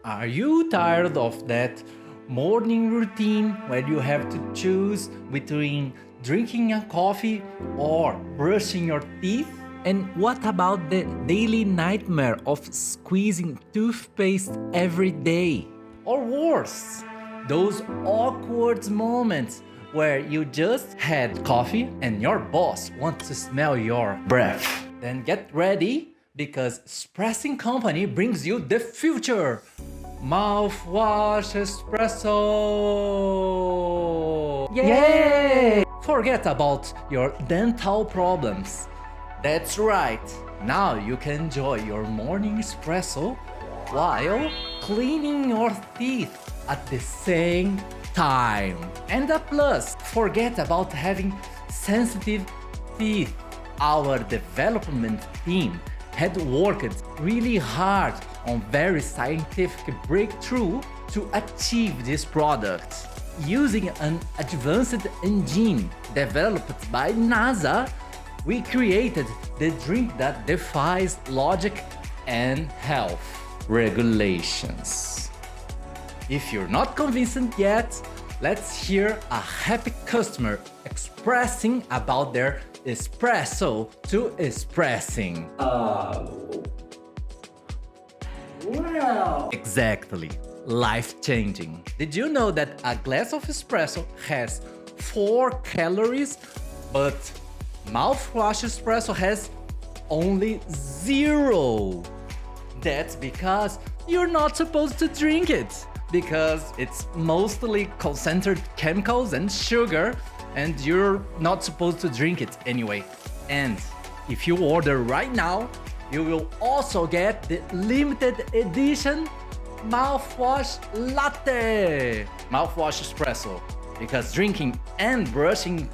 Are you tired of that morning routine where you have to choose between drinking a coffee or brushing your teeth? And what about the daily nightmare of squeezing toothpaste every day? Or worse, those awkward moments where you just had coffee and your boss wants to smell your breath. Then get ready because Espressing Company brings you the future. Mouthwash Espresso! Yay! Forget about your dental problems. That's right. Now you can enjoy your morning espresso while cleaning your teeth at the same time. And a plus, forget about having sensitive teeth. Our development team had worked really hard on very scientific breakthrough to achieve this product. Using an advanced engine developed by NASA, we created the drink that defies logic and health regulations. If you're not convinced yet, let's hear a happy customer expressing about their espresso to Espressing. Wow! Exactly. Life-changing. Did you know that a glass of espresso has 4 calories, but mouthwash espresso has only 0? That's because you're not supposed to drink it, because it's mostly concentrated chemicals and sugar, and you're not supposed to drink it anyway. And if you order right now, you will also get the limited edition Mouthwash Latte! Mouthwash Espresso, because drinking and brushing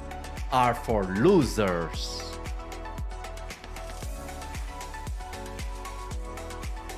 are for losers.